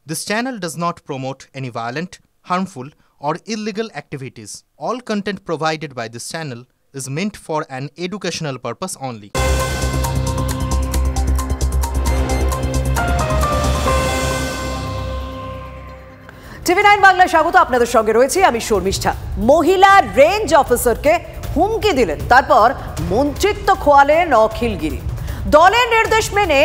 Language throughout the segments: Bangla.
This channel does not promote any violent, harmful, or illegal activities. All content provided by this channel is meant for an educational purpose only. টিভি9 বাংলায় স্বাগত। আপনাদের সঙ্গে রয়েছে আমি শর্মিষ্ঠা। মহিলা রেঞ্জ অফিসারকে হুমকি দিলেন, তারপর মন্ত্রিত্ব খোয়ালেন অখিলগিরি। দলের নির্দেশ মেনে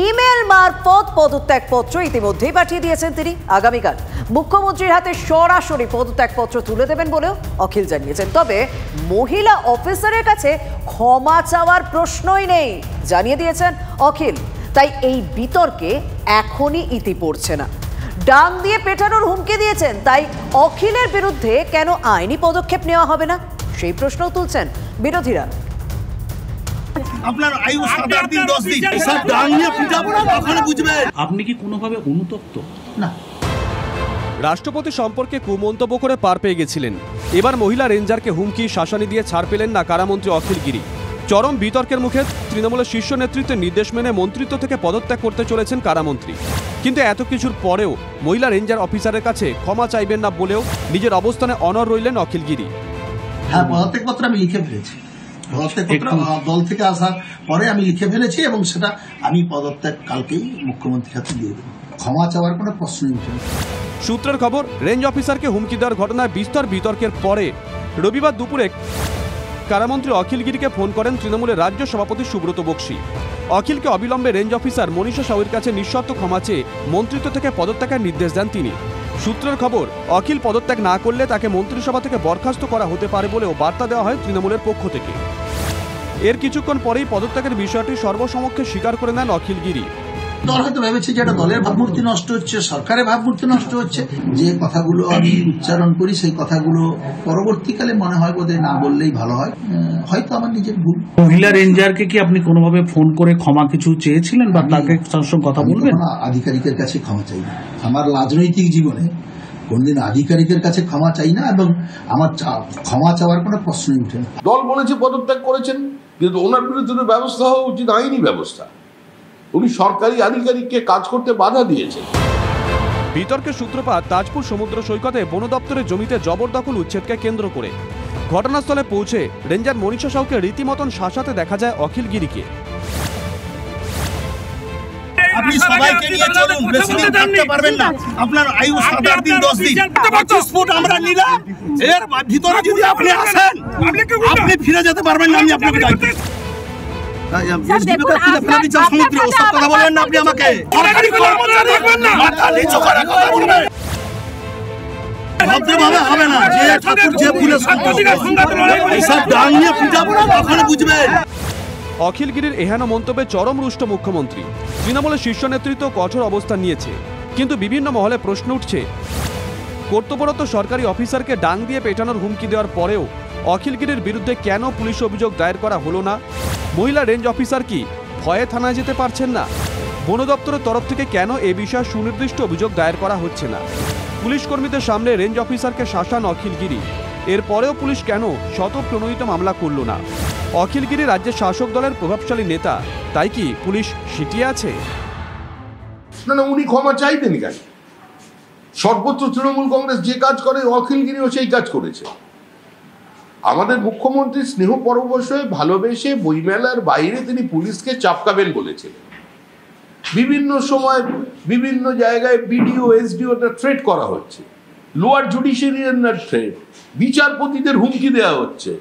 ইমেল মারফত পদত্যাগপত্র ইতিমধ্যেই পাঠিয়ে দিয়েছেন তিনি। আগামীকাল মুখ্যমন্ত্রীর হাতে সরাসরি পদত্যাগপত্র তুলে দেবেন বলেও অখিল জানিয়েছেন। তবে মহিলা অফিসারের কাছে ক্ষমা চাওয়ার প্রশ্নই নেই জানিয়ে দিয়েছেন অখিল। তাই এই বিতর্কে এখনই ইতি পড়ছে না। ডাং দিয়ে পেটানোর হুমকি দিয়েছেন, তাই অখিলের বিরুদ্ধে কেন আইনি পদক্ষেপ নেওয়া হবে না সেই প্রশ্নও তুলছেন বিরোধীরা। আপনার আয়ু 7-8 দিন 10 দিন সব ডাং নিয়ে পিটাবো না, তখন বুঝবেন। আপনি কি কোনোভাবে অনুতপ্ত? না। রাষ্ট্রপতি সম্পর্কে কুমন্তব্য করে পার পেয়ে গেছিলেন। এবার মহিলা রেঞ্জারকে হুমকি শাসানি দিয়ে ছাড় পেলেন না কারামন্ত্রী অখিলগিরি। চরম বিতর্কের মুখে তৃণমূলের শীর্ষ নেতৃত্বের নির্দেশ মেনে মন্ত্রিত্ব থেকে পদত্যাগ করতে চলেছেন কারামন্ত্রী। কিন্তু এত কিছুর পরেও মহিলা রেঞ্জার অফিসারের কাছে ক্ষমা চাইবেন না বলেও নিজের অবস্থানে অনড় রইলেন অখিলগিরি। হ্যাঁ, পদত্যাগপত্র আমি লিখে ফেলেছি। পদত্যাগপত্র দল থেকে আসার পরে আমি লিখে ফেলেছি এবং সেটা আমি পদত্যাগ কালকেই মুখ্যমন্ত্রীর হাতে দিয়ে দেব। ক্ষমা চাওয়ার কোনো প্রশ্নই উঠে না। সূত্রের খবর, রেঞ্জ অফিসারকে হুমকি দেওয়ার ঘটনায় বিস্তর বিতর্কের পরে রবিবার দুপুরে কারামন্ত্রী অখিলগিরিকে ফোন করেন তৃণমূলের রাজ্য সভাপতি সুব্রত বক্সী। অখিলকে অবিলম্বে রেঞ্জ অফিসার মনীষা সাউয়ের কাছে নিঃশর্ত ক্ষমা চেয়ে মন্ত্রিত্ব থেকে পদত্যাগের নির্দেশ দেন তিনি। সূত্রের খবর, অখিল পদত্যাগ না করলে তাকে মন্ত্রিসভা থেকে বরখাস্ত করা হতে পারে বলেও বার্তা দেওয়া হয় তৃণমূলের পক্ষ থেকে। এর কিছুক্ষণ পরেই পদত্যাগের বিষয়টি সর্বসমক্ষে স্বীকার করে নেন অখিলগিরি। দল হয়তো ভেবেছে যে এটা দলের ভাবমূর্তি নষ্ট হচ্ছে, সরকারের ভাবমূর্তি নষ্ট হচ্ছে। যে কথাগুলো আমি উচ্চারণ করি সেই কথাগুলো পরবর্তীকালে মনে হয় বোধহয় না বললেই ভালো হয়। হয়তো আমার নিজের ভুল। মহিলা রেঞ্জারকে কি আপনি কোনোভাবে ফোন করে ক্ষমা কিছু চেয়েছিলেন বা তাকে সঙ্গে কথা বলবেন? আধিকারিকের কাছে ক্ষমা চাই না। আমার রাজনৈতিক জীবনে কোনদিন আধিকারিকের কাছে ক্ষমা চাই না এবং আমার ক্ষমা চাওয়ার কোনো প্রশ্নই উঠে না। দল বলেছে পদত্যাগ করেছেন, কিন্তু ওনার বিরুদ্ধে ব্যবস্থা হওয়া উচিত, আইনি ব্যবস্থা। উনি সরকারি আধিকারিককে কাজ করতে বাধা দিয়েছেন। বিতর্কের সূত্রপাত তাজপুর সমুদ্র সৈকতে বন দপ্তরের জমিতে জবরদখল উচ্ছেদকে কেন্দ্র করে। ঘটনাস্থলে পৌঁছে রেঞ্জার মনীষা সাউকে রীতিমতন শাসাতে দেখা যায় অখিলগিরিকে। আপনি সবাইকে নিয়ে চলুন, বেশি দিন থাকতে পারবেন না। আপনার আয়ু 7-8 দিন 10 দিন 25 ফুট আমরা নিলাম। এর ভিতরে যদি আপনি আসেন আপনি ফিরে যেতে পারবেন না। আমি আপনাকে ডাকছি। কথা বলবেন না আপনি আমাকে। ভদ্রভাবে হবে না। যে ঠাকুর যে ফুলের সব ডাং নিয়ে পিটাবো না, তখন বুঝবেন। অখিলগিরির এহেন মন্তব্যে চরম রুষ্ট মুখ্যমন্ত্রী। তৃণমূলের শীর্ষ নেতৃত্ব কঠোর অবস্থান নিয়েছে, কিন্তু বিভিন্ন মহলে প্রশ্ন উঠছে, কর্তব্যরত সরকারি অফিসারকে ডাং দিয়ে পেটানোর হুমকি দেওয়ার পরেও অখিলগিরির বিরুদ্ধে কেন পুলিশ অভিযোগ দায়ের করা হলো না? মহিলা রেঞ্জ অফিসার কি ভয়ে থানায় যেতে পারছেন না? বন দপ্তরের তরফ থেকে কেন এ বিষয়ে সুনির্দিষ্ট অভিযোগ দায়ের করা হচ্ছে না? পুলিশ কর্মীদের সামনে রেঞ্জ অফিসারকে শাসান অখিলগিরি। এরপরেও পুলিশ কেন শতপ্রণোদিত মামলা করল না? অখিলগিরি রাজ্যের শাসক দলের প্রভাবশালী নেতা, তাই কি পুলিশ সিটিয়ে আছে? না, উনি ক্ষমা চাইতেন কেন? সর্বোচ্চ তৃণমূল কংগ্রেস যে কাজ করে অখিলগিরিও সেই কাজ করেছে। আমাদের মুখ্যমন্ত্রী স্নেহ পরবশ হয়ে ভালোবেসে বইমেলার বাইরে তিনি পুলিশকে চাপকাবেন বলেছিলেন। বিভিন্ন সময় বিভিন্ন জায়গায় বিডিও এসডিওটা থ্রেট করা হচ্ছে, লোয়ার জুডিশিয়ারির থ্রেট, বিচারপতিদের হুমকি দেওয়া হচ্ছে,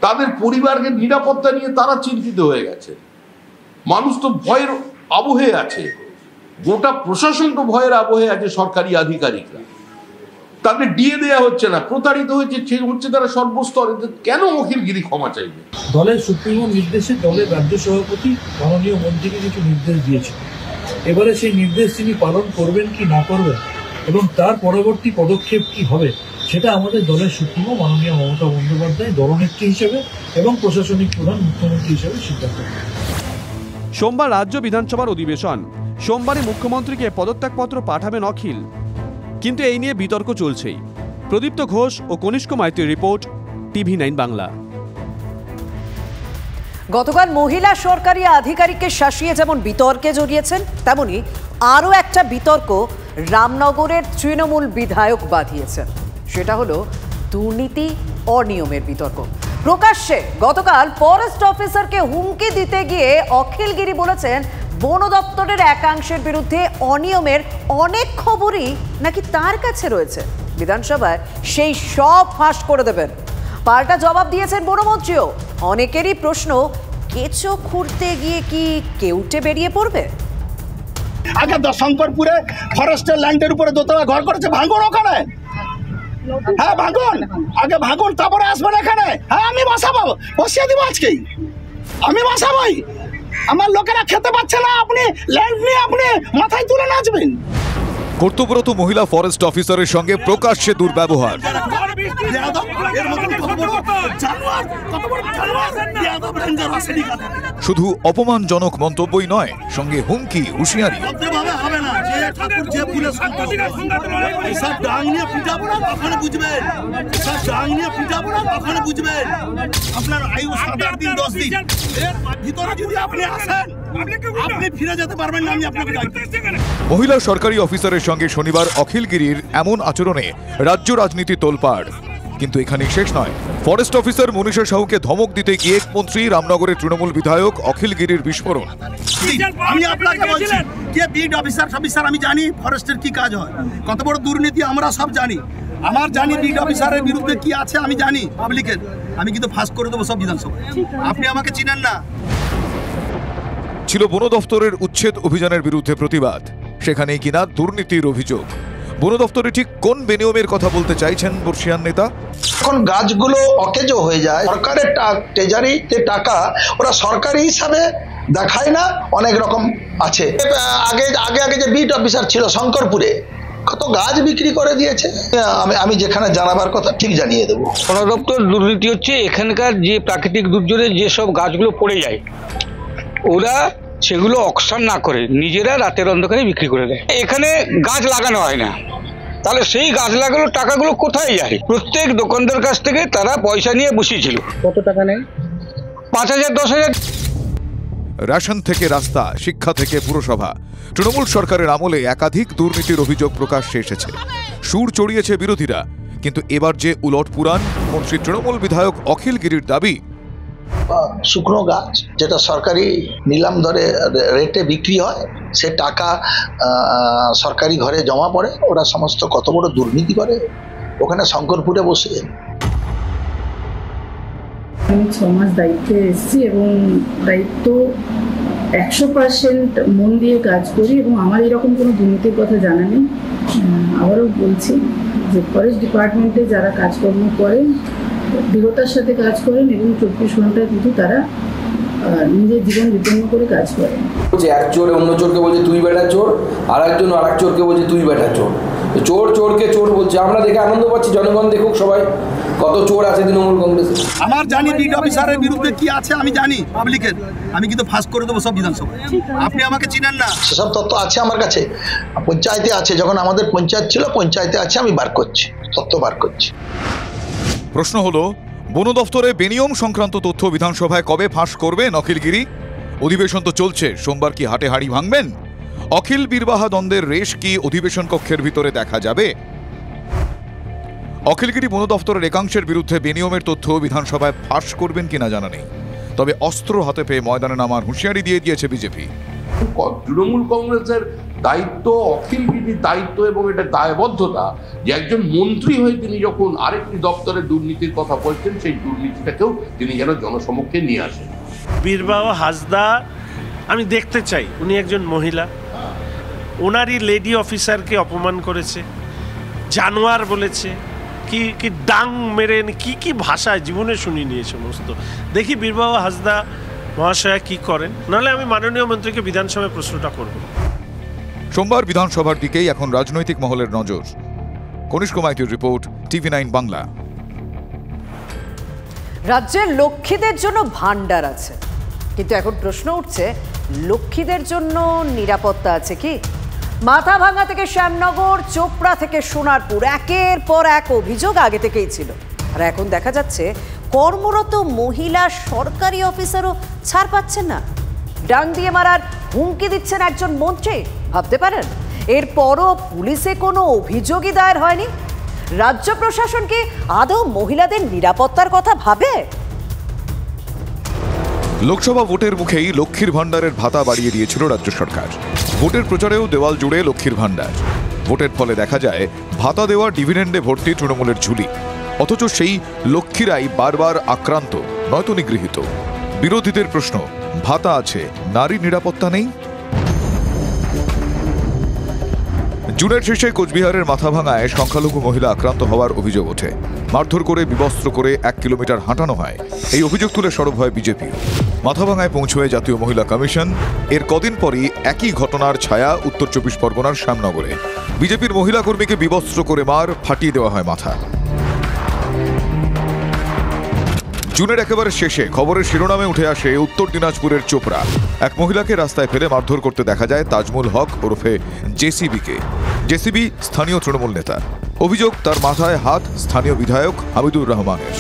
তাদের পরিবারকে নিরাপত্তা নিয়ে তারা চিন্তিত হয়ে গেছে। মানুষ তো ভয়ের আবহে আছে, গোটা প্রশাসন তো ভয়ের আবহে আছে। সরকারি আধিকারিকরা, তাদের দিয়ে দেওয়া হচ্ছে না, প্রতারিত হচ্ছে তারা সর্বস্তরে। কেন অখিলগিরি ক্ষমা চাইবে? দলের সুপ্রিমো নির্দেশে দলের রাজ্য সভাপতি মাননীয় মন্ত্রীকে কিছু নির্দেশ দিয়েছেন। এবারে সেই নির্দেশ তিনি পালন করবেন কি না করবেন এবং তার পরবর্তী পদক্ষেপ কি হবে সেটা আমাদের দলের সুপ্রিমো মাননীয় মমতা বন্দ্যোপাধ্যায় দলনেত্রী হিসেবে এবং প্রশাসনিক প্রধান মুখ্যমন্ত্রী হিসেবে সিদ্ধান্ত নেবেন। সোমবার রাজ্য বিধানসভার অধিবেশন। সোমবারই মুখ্যমন্ত্রীকে পদত্যাগপত্র পাঠাবেন অখিল, কিন্তু এই নিয়ে বিতর্ক চলছেই। প্রদীপ্ত ঘোষ ও কনিষ্ক মাইতির রিপোর্ট, টিভি9 বাংলা। গতকাল মহিলা সরকারি আধিকারিককে শাসিয়ে যেমন বিতর্কে জড়িয়েছেন, তেমনি আরও একটা বিতর্ক রামনগরের তৃণমূল বিধায়ক বাঁধিয়েছেন। সেটা হলো দুর্নীতি অনিয়মের বিতর্ক। প্রকাশ্যে গতকাল ফরেস্ট অফিসারকে হুমকি দিতে গিয়ে অখিল গিরি বলেছেন বন দপ্তরের একাংশের বিরুদ্ধে অনিয়মের অনেক খবরই নাকি তার কাছে রয়েছে। বিধানসভায় সেই সব ফাঁস করে দেবেন। পাল্টা জবাব দিয়েছেন বনমন্ত্রীও। অনেকেরই প্রশ্ন, কেঁচো খুঁড়তে গিয়ে কি কেউটে বেরিয়ে পড়বে? আগে শঙ্করপুরে ফরেস্টের ল্যান্ডের উপরে দোতলা ঘর করেছে, ভাঙুন ওখানে। হ্যাঁ ভাঙুন, আগে ভাঙুন, তারপরে আসবেন এখানে। হ্যাঁ আমি বসাবো, বসিয়ে দিব আজকেই, আমি বসাবোই। আমার লোকেরা খেতে পাচ্ছে না, আপনি ল্যান্ড নিয়ে আপনি মাথায় তুলে নাচবেন। কর্তব্যরত মহিলা ফরেস্ট অফিসারের সঙ্গে প্রকাশ্যে দুর্ব্যবহার। শুধু অপমানজনক মন্তব্যই নয়, সঙ্গে হুমকি, হুঁশিয়ারি। আপনার আয়ু 7-8 দিন 10 দিন এর ভিতরে যদি আপনি আসেন আপনি ফিরে যেতে পারবেন না। আমি আপনাকে মহিলা সরকারি অফিসারের সঙ্গে শনিবার অখিল গিরির এমন আচরণে রাজ্য রাজনীতি তোলপাড়। কিন্তু এখানেই শেষ নয়। ফরেস্ট অফিসার মনীষা সাহুকে ধমক দিতে গিয়ে মন্ত্রী রামনগরের তৃণমূল বিধায়ক অখিল গিরির বিস্ফোরণ। আমি আপনাকে বলছি, কে বিড অফিসার আমি জানি ফরেস্টের কি কাজ হয়, কত বড় দুর্নীতি আমরা সব জানি। আমার জানি বিড অফিসারের বিরুদ্ধে কি আছে আমি জানি পাবলিকের। আমি কিন্তু ফাঁস করে দেবো সব বিধানসভায়। আপনি আমাকে চিনেন না। ছিল বন দফতরের উচ্ছেদ অভিযানের বিরুদ্ধে প্রতিবাদ, সেখানেই কিনা দুর্নীতির অভিযোগ। বন দফতরে ঠিক কোন বেনিয়মের কথা বলতে চাইছেন বর্ষিয়ান নেতা? এখন গাছগুলো অকেজো হয়ে যায়, সরকারের ট্রেজারিতে টাকা ওরা সরকারি হিসাবে দেখায় না, অনেক রকম আছে। আগে যে বিট অফিসার ছিল শঙ্করপুরে, কত গাছ বিক্রি করে দিয়েছে। আমি যেখানে জানাবার কথা ঠিক জানিয়ে দেবো। বন দপ্তর দুর্নীতি হচ্ছে এখানকার যে প্রাকৃতিক দুর্যোগে যেসব গাছগুলো পড়ে যায়, ওরা সেগুলো অকশন না করে নিজেরা রাতের অন্ধকারে বিক্রি করে দেয়। এখানে গাছ লাগানো হয় না, তাহলে সেই গাছ লাগানোর টাকাগুলো কোথায় যায়? প্রত্যেক দোকানদার কাছ থেকে তারা পয়সা নিয়ে বসিয়েছিল। কত টাকা নেয়? 5,000 10,000। রেশন থেকে রাস্তা, শিক্ষা থেকে পুরসভা, তৃণমূল সরকারের আমলে একাধিক দুর্নীতির অভিযোগ প্রকাশ্যে এসেছে। সুর চড়িয়েছে বিরোধীরা। কিন্তু এবার যে উলট পুরাণ, মন্ত্রী তৃণমূল বিধায়ক অখিল গিরির দাবি, শুকনো গাছ যেটা সরকারি নিলাম দরে রেটে বিক্রি হয়, সে টাকা সরকারি ঘরে জমা পড়ে। ওরা সমস্ত কত বড় দুর্নীতি করে ওখানে শঙ্করপুরে বসে। আমি 6 মাস দায়িত্বে এসেছি এবং দায়িত্ব 100% মন দিয়ে কাজ করি এবং আমার এরকম কোনো দুর্নীতির কথা জানা নেই। আবারও বলছি যে ফরেস্ট ডিপার্টমেন্টে যারা কাজকর্ম করেন দৃঢ়তার সাথে কাজ করেন এবং 24 ঘন্টায় কিন্তু তারা নিজের জীবন বিপন্ন করে কাজ করেন। যে এক চোর অন্য চোরকে বলছে তুই বেটা চোর, আর একজন আর এক চোরকে বলছে তুই বেটা চোর। চোর চোরকে চোর বলছে। আমরা দেখে আনন্দ পাচ্ছি, জনগণ দেখুক সবাই কত চোর আছে তৃণমূল কংগ্রেসে। আমার জানি বিড অফিসারের বিরুদ্ধে কি আছে আমি জানি পাবলিকের। আমি কিন্তু ফাঁস করে দেবো সব বিধানসভায়। আপনি আমাকে চিনেন না। সেসব তথ্য আছে আমার কাছে, পঞ্চায়েতে আছে। যখন আমাদের পঞ্চায়েত ছিল, পঞ্চায়েতে আছে, আমি বার করছি, তথ্য বার করছি। প্রশ্ন হলো, বন দফতরে বেনিয়ম সংক্রান্ত তথ্য বিধানসভায় কবে ফাঁস করবেন অখিল গিরি? অধিবেশন তো চলছে, সোমবার কি হাটে হাড়ি ভাঙবেন? অখিল বীরবাহা দ্বন্দ্বের রেশ কি অধিবেশন কক্ষের ভিতরে দেখা যাবে? অখিলগিরি বন দফতরের একাংশের বিরুদ্ধে বেনিয়মের তথ্য বিধানসভায় ফাঁস করবেন কিনা জানা নেই। তবে অস্ত্র হাতে পেয়ে ময়দানে নামার হুঁশিয়ারি দিয়ে দিয়েছে বিজেপি। তৃণমূল কংগ্রেসের দায়িত্ব, অখিলগিরির দায়িত্ব এবং এটা দায়বদ্ধতা যে একজন মন্ত্রী হয়ে তিনি যখন আরেকটি দপ্তরে দুর্নীতির কথা বলছেন, সেই দুর্নীতিটাকেও তিনি যেন জনসমক্ষে নিয়ে আসেন। বীরবাহা হাসদা আমি দেখতে চাই, উনি একজন মহিলা, ওনারই লেডি অফিসারকে অপমান করেছে, জানোয়ার বলেছে, কি কি ডাং মেরে কি কি ভাষায় জীবনে শুনিনি এই সমস্ত। দেখি বীরবাহা হাসদা মহাশয়া কি করেন, নাহলে আমি মাননীয় মন্ত্রীকে বিধানসভায় প্রশ্নটা করব। সোমবার বিধানসভার দিকেই এখন রাজনৈতিক মহলের নজর। কনিষ্ক মাইতির রিপোর্ট, TV9 বাংলা। রাজ্যের লক্ষ্মীদের জন্য ভান্ডার আছে, কিন্তু এখন প্রশ্ন উঠছে লক্ষ্মীদের জন্য নিরাপত্তা আছে কি? মাথা ভাঙা থেকে শ্যামনগর, চোপড়া থেকে সোনারপুর, একের পর এক অভিযোগ আগে থেকেই ছিল। আর এখন দেখা যাচ্ছে কর্মরত মহিলা সরকারি অফিসারও ছাড় পাচ্ছেন না। ডাং দিয়ে মারার হুমকি দিচ্ছেন একজন মন্ত্রী। ভাবতে পারেন এরপরও পুলিশে কোনো অভিযোগই দায়ের হয়নি। রাজ্য প্রশাসন কি আদৌ মহিলাদের নিরাপত্তার কথা ভাবে? লোকসভা ভোটের মুখেই লক্ষ্মীর ভাণ্ডারের ভাতা বাড়িয়ে দিয়েছিল রাজ্য সরকার। ভোটের প্রচারেও দেওয়াল জুড়ে লক্ষ্মীর ভাণ্ডার। ভোটের ফলে দেখা যায় ভাতা দেওয়া ডিভিডেন্ডে ভর্তি তৃণমূলের ঝুলি, অথচ সেই লক্ষ্মীরাই বারবার আক্রান্ত, নয়তো নিগৃহীত। বিরোধীদের প্রশ্ন, ভাতা আছে, নারী নিরাপত্তা নেই? জুনের শেষে কোচবিহারের মাথাভাঙায় সংখ্যালঘু মহিলা আক্রান্ত হওয়ার অভিযোগ ওঠে। মারধর করে বিবস্ত্র করে 1 কিলোমিটার হাঁটানো হয়। এই অভিযোগ তুলে সরব হয় বিজেপি। মাথাভাঙায় পৌঁছয় জাতীয় মহিলা কমিশন। এর কদিন পরই একই ঘটনার ছায়া উত্তর 24 পরগনার শ্যামনগরে। বিজেপির মহিলা কর্মীকে বিবস্ত্র করে ফাটিয়ে দেওয়া হয় মাথা। জুনের একেবারে শেষে খবরের শিরোনামে উঠে আসে উত্তর দিনাজপুরের চোপড়া। এক মহিলাকে রাস্তায় ফেলে মারধর করতে দেখা যায় তাজমুল হক ওরফে জেসিবিকে। জেসিবি স্থানীয় তৃণমূল নেতা। অভিযোগ, তার মাথায় হাত স্থানীয় বিধায়ক হামিদুর রহমানের।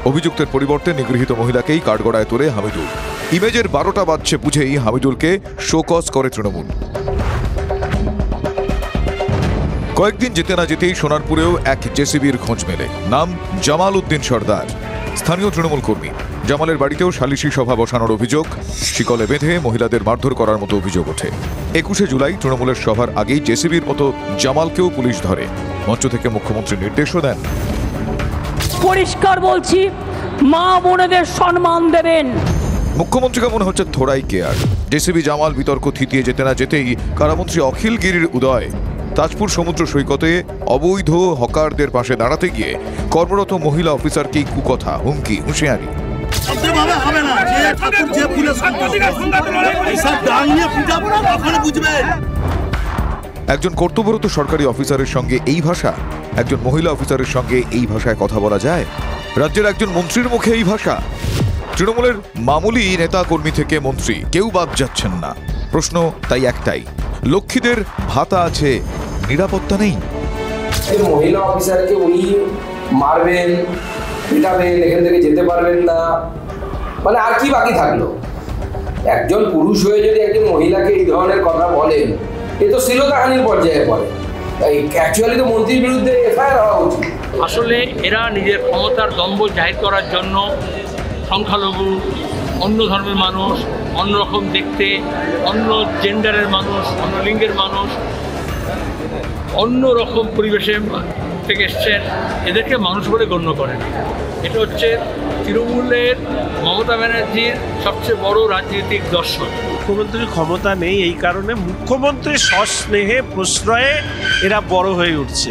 অভিযুক্তের পরিবর্তে নিগৃহীত মহিলাকেই কাঠগড়ায় তোলে হামিদুল। ইমেজের 12টা বাজছে বুঝেই হামিদুলকে শোকজ করে তৃণমূল। কয়েকদিন যেতে না যেতেই সোনারপুরেও এক জেসিবির খোঁজ মেলে। নাম জামাল উদ্দিন সর্দার, স্থানীয় তৃণমূল কর্মী। জামালের বাড়িতেও সালিশি সভা বসানোর অভিযোগ। শিকলে বেঁধে মহিলাদের মারধর করার মতো অভিযোগ ওঠে। 21শে জুলাই তৃণমূলের সভার আগেই জেসিবির মতো জামালকেও পুলিশ ধরে। মঞ্চ থেকে মুখ্যমন্ত্রী নির্দেশও দেন, পরিষ্কার বলছি, মা বোনেদের সম্মান দেবেন। মুখ্যমন্ত্রীকে মনে হচ্ছে থোড়াই কেয়ার। জেসিবি জামাল বিতর্ক থিতিয়ে যেতে না যেতেই কারামন্ত্রী অখিল গিরির উদয়। তাজপুর সমুদ্র সৈকতে অবৈধ হকারদের পাশে দাঁড়াতে গিয়ে কর্মরত মহিলা অফিসারকেই কুকথা, হুমকি, হুঁশিয়ারি। একজন কর্তব্যরত সরকারি অফিসারের সঙ্গে এই ভাষা? একজন মহিলা অফিসারের সঙ্গে এই ভাষায় কথা বলা যায়? রাজ্যের একজন মন্ত্রীর মুখে এই ভাষা? তৃণমূলের মামুলি নেতা কর্মী থেকে মন্ত্রী কেউ বাদ যাচ্ছেন না। প্রশ্ন তাই একটাই, লক্ষ্মীদের ভাতা আছে, নিরাপত্তা নেই? মহিলা অফিসারকে উনি মারবেন, পিটাবেন, এখান থেকে যেতে পারবেন না, মানে আর কি বাকি থাকলো? একজন পুরুষ হয়ে যদি একজন মহিলাকে এই ধরনের কথা বলেন, এ তো শ্লীলতাহানির পর্যায়ে পড়ে। অ্যাকচুয়ালি তো মন্ত্রীর বিরুদ্ধে এফআইআর হওয়া উচিত। আসলে এরা নিজের ক্ষমতার দম্ভ জাহির করার জন্য সংখ্যালঘু, অন্য ধর্মের মানুষ, অন্যরকম দেখতে, অন্য জেন্ডারের মানুষ, অন্য লিঙ্গের মানুষ, অন্য রকম পরিবেশে থেকে এসছেন, এদেরকে মানুষ বলে গণ্য করেন। এটা হচ্ছে তৃণমূলের মমতা ব্যানার্জির সবচেয়ে বড় রাজনৈতিক দর্শন। মুখ্যমন্ত্রীর ক্ষমতা নেই, এই কারণে মুখ্যমন্ত্রীর সস্নেহে প্রশ্রয়ে এরা বড় হয়ে উঠছে।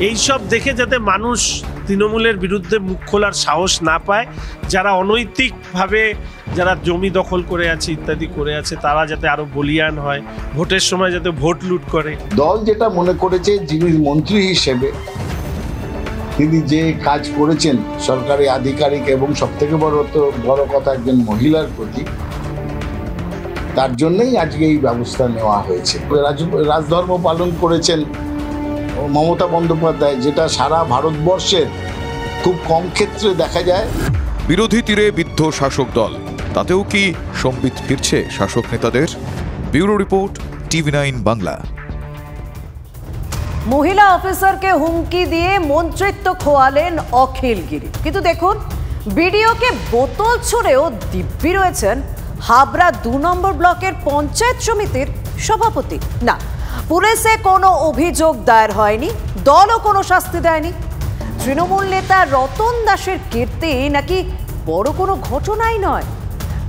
এইসব দেখে যাতে মানুষ তৃণমূলের বিরুদ্ধে মুখ খোলার সাহস না পায়, যারা অনৈতিকভাবে যারা জমি দখল করে আছে ইত্যাদি করে আছে, তারা যাতে আরো বলিয়ান হয়, ভোটের সময় যাতে ভোট লুট করে। দল যেটা মনে করেছে, যিনি মন্ত্রী হিসেবে তিনি যে কাজ করেছেন সরকারি আধিকারিক এবং সবথেকে বড় কথা একজন মহিলার প্রতি, তার জন্যই আজকে এই ব্যবস্থা নেওয়া হয়েছে। রাজধর্ম পালন করেছেন মমতা বন্দ্যোপাধ্যায়, যেটা সারা ভারতবর্ষের খুব কম ক্ষেত্রে দেখা যায়। বিরোধী তীরে বিদ্ধ শাসক দল, তাতেও কি সম্বিত ফিরছে শাসক নেতাদের? Bureau report, TV9 Bangla. মহিলা অফিসারকে হুমকি দিয়ে মন্ত্রিত্ব খোয়ালেন অখিল গিরি, কিন্তু দেখুন ভিডিওকে বোতল ছুঁড়েও দিব্যি রয়েছেন হাবড়া 2 নম্বর ব্লকের পঞ্চায়েত সমিতির সভাপতি। না, পুলিশে কোনো অভিযোগ দায়ের হয়নি, দলও কোনো শাস্তি দেয়নি। তৃণমূল নেতা রতন দাসের কীর্তি নাকি বড় কোনো ঘটনাই নয়।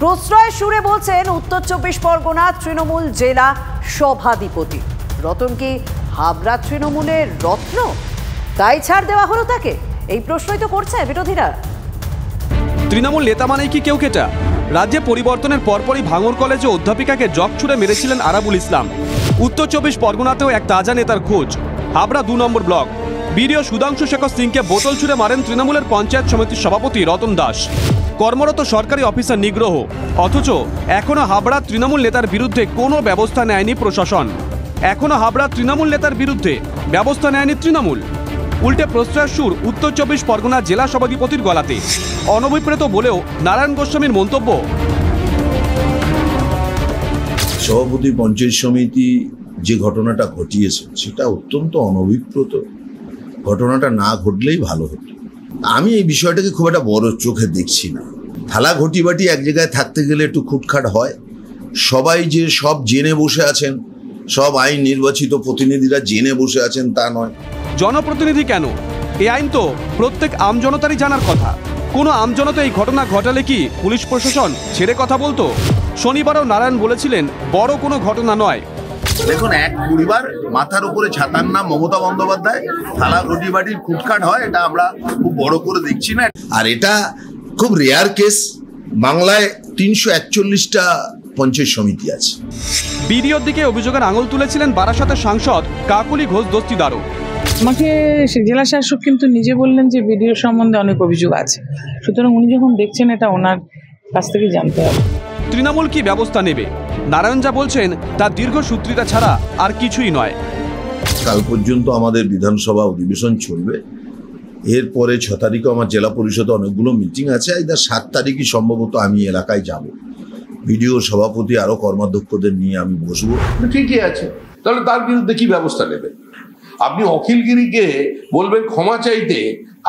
প্রশ্রয় সুরে বলছেন উত্তর 24 পরগনা তৃণমূল জেলা সভাধিপতি। রতন কি হাবড়া তৃণমূলের রত্ন, তাই ছাড় দেওয়া হলো তাকে? এই প্রশ্নই তো করছে বিরোধীরা। তৃণমূল নেতা মানেই কি কেউ কেটা? রাজ্যে পরিবর্তনের পরপরই ভাঙড় কলেজে অধ্যাপিকাকে জগ ছুড়ে মেরেছিলেন আরাবুল ইসলাম। উত্তর 24 পরগনাতেও এক তাজা নেতার খোঁজ। হাবড়া 2 নম্বর ব্লক বিডিও সুধাংশু শেখর সিংকে বোতল ছুড়ে মারেন তৃণমূলের পঞ্চায়েত সমিতির সভাপতি রতন দাস। কর্মরত সরকারি অফিসার নিগ্রহ, অথচ এখনো হাবড়া তৃণমূল নেতার বিরুদ্ধে কোনো ব্যবস্থা নেয়নি প্রশাসন। এখনো হাবড়া তৃণমূল নেতার বিরুদ্ধে ব্যবস্থা নেয়নি তৃণমূল। উল্টে প্রশ্রয়ের সুর উত্তর 24 পরগনা জেলা সভাধিপতির গলাতে। অনভিপ্রেত বলেও নারায়ণ গোস্বামীর মন্তব্য, সভাপতি পঞ্চায়েত সমিতি যে ঘটনাটা ঘটিয়েছেন সেটা অত্যন্ত অনভিপ্রেত। ঘটনাটা না ঘটলেই ভালো হতো। আমি এই বিষয়টাকে খুব একটা বড় চোখে দেখছি না। থালা ঘটিবাটি এক জায়গায় থাকতে গেলে একটু খুটখাট হয়। সবাই যে সব জেনে বসে আছেন, সব আইন নির্বাচিত প্রতিনিধিরা জেনে বসে আছেন তা নয়। জনপ্রতিনিধি কেন, এই আইন তো প্রত্যেক আমজনতারই জানার কথা। কোনো আমজনতা এই ঘটনা ঘটালে কি পুলিশ প্রশাসন ছেড়ে কথা বলতো? শনিবারও নারায়ণ বলেছিলেন বড় কোনো ঘটনা নয়। দেখুন, এক পরিবার মাথার উপরে ছাতার নাম মমতা বন্দ্যোপাধ্যায়, থালা ঘটি বাটির খুটখাট হয়, এটা আমরা খুব বড় করে দেখছি না। আর এটা খুব রেয়ার কেস। বাংলায় 341টা পঞ্চায়েত সমিতি আছে। বিডিওর দিকে অভিযোগের আঙুল তুলেছিলেন বারাসাতের সাংসদ কাকলি ঘোষ দস্তিদারও। আমাকে জেলা শাসক কিন্তু নিজে বললেন যে বিডিও সম্বন্ধে অনেক অভিযোগ আছে, সুতরাং উনি যখন দেখছেন এটা ওনার কাছ থেকে জানতে হবে। তৃণমূল কি ব্যবস্থা নেবে? নারায়ণ যা বলছেন তার দীর্ঘসূত্রিতা ছাড়া আর কিছুই নয়। কাল পর্যন্ত আমাদের বিধানসভা অধিবেশন চলবে। এরপরে 6 তারিখে আমার জেলা পরিষদে অনেকগুলো মিটিং আছে। 7 তারিখই সম্ভবত আমি এলাকায় যাব। বিডিও সভাপতি আরো কর্মাধ্যক্ষদের নিয়ে আমি বসবো। ঠিকই আছে, তাহলে তার বিরুদ্ধে কি ব্যবস্থা নেবেন? আপনি অখিলগিরিকে বলবেন ক্ষমা চাইতে,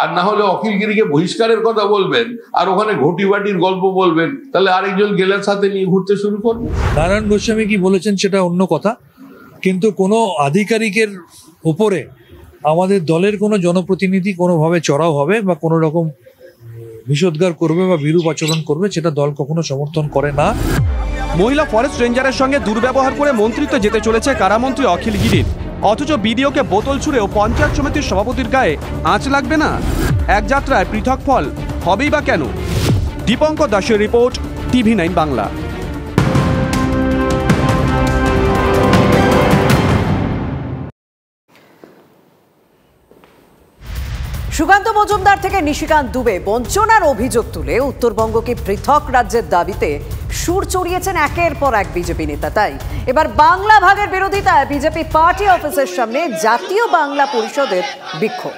আর না হলে অখিলগিরিকে বহিষ্কারের কথা বলবেন, আর ওখানে ঘটিবাটির গল্প বলবেন, তাহলে আরেকজন গেলের সাথে নিয়ে ঘুরতে শুরু করবে। নারায়ণ গোস্বামী কি বলেছেন সেটা অন্য কথা, কিন্তু কোনো আধিকারিকের উপরে আমাদের দলের কোনো জনপ্রতিনিধি কোনোভাবে চড়াও হবে বা কোনো রকম বিষোদ্গার করবে বা বিরূপ আচরণ করবে, সেটা দল কখনো সমর্থন করে না। মহিলা ফরেস্ট রেঞ্জারের সঙ্গে দুর্ব্যবহার করে মন্ত্রিত্ব যেতে চলেছে কারামন্ত্রী অখিলগিরির, অথচ বিডিওকে বোতল ছুঁড়েও পঞ্চায়েত সমিতির সভাপতির গায়ে আঁচ লাগবে না। এক যাত্রায় পৃথক ফল হবেই বা কেন? দীপঙ্কর দাসের রিপোর্ট, TV9 বাংলা। সুকান্ত মজুমদার থেকে নিশিকান্ত দুবে বঞ্চনার অভিযোগ তুলে উত্তরবঙ্গকে পৃথক রাজ্যের দাবিতে সুর চড়িয়েছেন একের পর এক বিজেপি নেতা। তাই এবার বাংলা ভাগের বিরোধিতায় বিজেপি পার্টি অফিসের সামনে জাতীয় বাংলা পরিষদের বিক্ষোভ।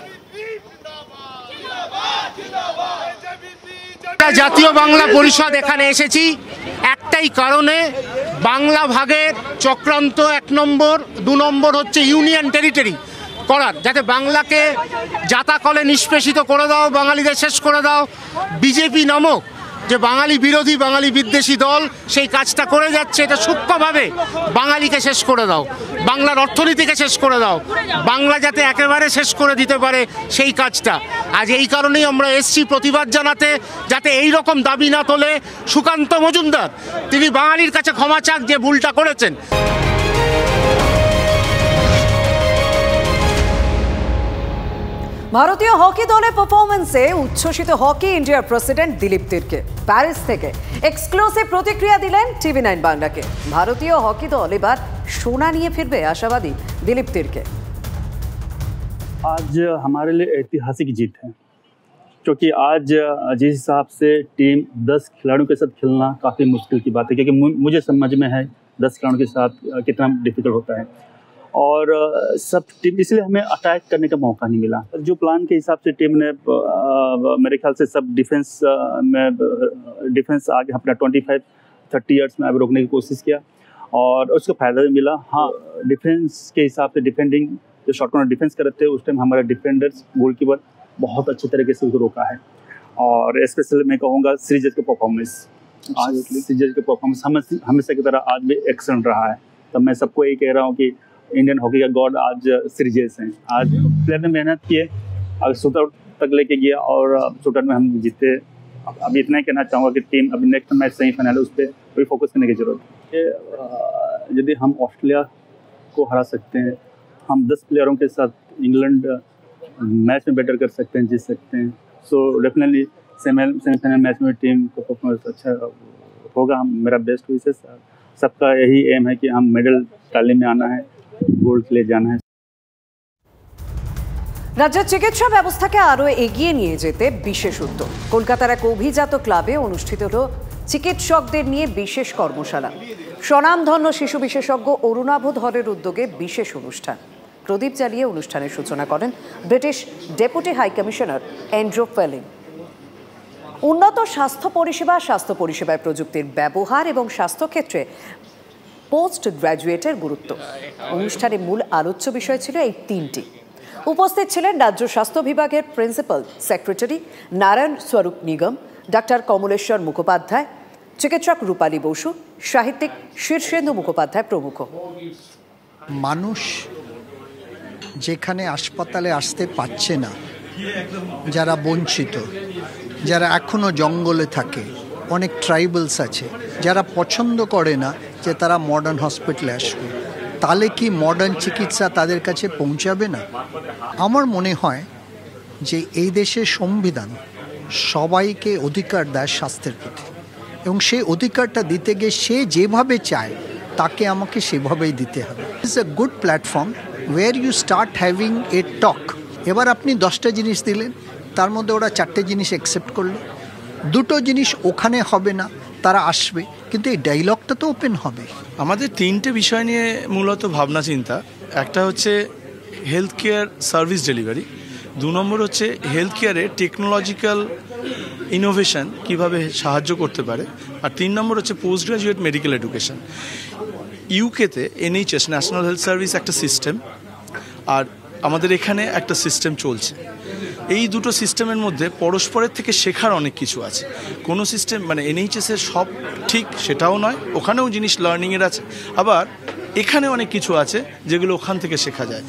জাতীয় বাংলা পরিষদ এখানে এসেছি একটাই কারণে, বাংলা ভাগের চক্রান্ত 1 নম্বর, 2 নম্বর হচ্ছে ইউনিয়ন টেরিটরি করার, যাতে বাংলাকে জাতাকলে নিষ্পেষিত করে দাও, বাঙালিদের শেষ করে দাও। বিজেপি নামক যে বাঙালি বিরোধী, বাঙালি বিদ্বেষী দল সেই কাজটা করে যাচ্ছে। এটা সূক্ষ্মভাবে বাঙালিকে শেষ করে দাও, বাংলার অর্থনীতিকে শেষ করে দাও, বাংলা যাতে একেবারে শেষ করে দিতে পারে সেই কাজটা। আজ এই কারণেই আমরা এসছি প্রতিবাদ জানাতে, যাতে এই রকম দাবি না তোলে সুকান্ত মজুমদার। তিনি বাঙালির কাছে ক্ষমা চাক যে ভুলটা করেছেন। ভারতীয় হকি দলের পারফরমেন্সে উচ্ছ্বসিত হকি ইন্ডিয়ার প্রেসিডেন্ট দিলীপ তিরকে প্যারিস থেকে এক্সক্লুসিভ প্রতিক্রিয়া দিলেন TV9 বাংলাকে। ভারতীয় হকি দল এবার সোনা নিয়ে ফিরবে আশাবাদী दिलीप तिरके। आज हमारे लिए ऐतिहासिक जीत है, क्योंकि आज जिस हिसाब से टीम 10 खिलाड़ियों के साथ खेलना काफ़ी मुश्किल की बात है, क्योंकि मुझे समझ में है 10 खिलाड़ियों के साथ कितना डिफिकल्ट होता है, और सब टीम इसलिए हमें अटैक करने का मौका नहीं मिला। जो प्लान के हिसाब से टीम ने मेरे ख्याल से सब डिफेंस आगे अपना 25-30 यार्ड्स में अब रोकने की कोशिश किया और उसका फ़ायदा भी मिला। हाँ, डिफेंस के हिसाब से डिफेंडिंग जो शॉर्ट कॉर्नर डिफेंस कर रहे थे उस टाइम हमारे डिफेंडर्स गोलकीपर बहुत अच्छे तरीके से उसको रोका है, और स्पेशली मैं कहूँगा श्रीजत का परफॉर्मेंस, आज श्रीजत का परफॉर्मेंस हमेशा की तरह आज भी एक्सेलेंट रहा है। तो मैं सबको यही कह रहा हूँ कि इंडियन हॉकी का गॉड आज श्रीजत हैं। आज प्लेयर ने मेहनत किए, आज शूट आउट तक लेके गया और शूट आउट में हम जीते। अब इतना ही कहना चाहूँगा कि टीम अभी नेक्स्ट मैच सेमीफाइनल है, उस पर कोई फोकस करने की जरूरत है। यदि हम ऑस्ट्रेलिया को हरा सकते हैं, हम 10 प्लेयरों के साथ इंग्लैंड मैच में बेटर कर सकते हैं, जीत सकते हैं। सो डेफिनेटली सेमीफाइनल मैच में टीम का परफॉर्मेंस अच्छा होगा। हम मेरा बेस्ट विशेष सबका यही एम है कि हम मेडल टैली में आना है, गोल्ड के लिए जाना है। রাজ্যের চিকিৎসা ব্যবস্থাকে আরও এগিয়ে নিয়ে যেতে বিশেষ উদ্যোগ। কলকাতার এক অভিজাত ক্লাবে অনুষ্ঠিত হল চিকিৎসকদের নিয়ে বিশেষ কর্মশালা। স্বনামধন্য শিশু বিশেষজ্ঞ অরুণাভ ধরের উদ্যোগে বিশেষ অনুষ্ঠান। প্রদীপ জ্বালিয়ে অনুষ্ঠানের সূচনা করেন British deputy high commissioner Andrew Felling. উন্নত স্বাস্থ্য পরিষেবায় প্রযুক্তির ব্যবহার এবং স্বাস্থ্যক্ষেত্রে পোস্ট গ্র্যাজুয়েটের গুরুত্ব। অনুষ্ঠানে মূল আলোচ্য বিষয় ছিল এই তিনটি। উপস্থিত ছিলেন রাজ্য স্বাস্থ্য বিভাগের প্রিন্সিপাল সেক্রেটারি নারায়ণ স্বরূপ নিগম, ডাক্তার কমলেশ্বর মুখোপাধ্যায়, চিকিৎসক রূপালী বসু, সাহিত্যিক শীর্ষেন্দু মুখোপাধ্যায় প্রমুখ। মানুষ যেখানে হাসপাতালে আসতে পারছে না, যারা বঞ্চিত, যারা এখনো জঙ্গলে থাকে, অনেক ট্রাইবালস আছে যারা পছন্দ করে না যে তারা মডার্ন হসপিটালে আসবে, তাহলে কি মডার্ন চিকিৎসা তাদের কাছে পৌঁছাবে না? আমার মনে হয় যে এই দেশের সংবিধান সবাইকে অধিকার দেয় স্বাস্থ্যের প্রতি, এবং সেই অধিকারটা দিতে গিয়ে সে যেভাবে চায় তাকে আমাকে সেভাবেই দিতে হবে। It's a good platform where you start having a talk. এবার আপনি 10টা জিনিস দিলেন, তার মধ্যে ওরা 4টে জিনিস অ্যাকসেপ্ট করলো, 2টো জিনিস ওখানে হবে না, তারা আসবে, কিন্তু এই ডায়লগটা তো ওপেন হবে। আমাদের 3টে বিষয় নিয়ে মূলত ভাবনা চিন্তা। একটা হচ্ছে হেলথ কেয়ার সার্ভিস ডেলিভারি, 2 নম্বর হচ্ছে হেলথ কেয়ারে টেকনোলজিক্যাল ইনোভেশন কিভাবে সাহায্য করতে পারে, আর 3 নম্বর হচ্ছে পোস্ট গ্রাজুয়েট মেডিকেল এডুকেশন। ইউকেতে NHS ন্যাশনাল হেলথ সার্ভিস একটা সিস্টেম, আর আমাদের এখানে একটা সিস্টেম চলছে। এই দুটো সিস্টেমের মধ্যে পরস্পরের থেকে শেখার অনেক কিছু আছে। কোনো সিস্টেম মানে NHS-এর সব ঠিক সেটাও নয়, ওখানেও জিনিস লার্নিংয়ের আছে, আবার এখানে অনেক কিছু আছে যেগুলো ওখান থেকে শেখা যায়।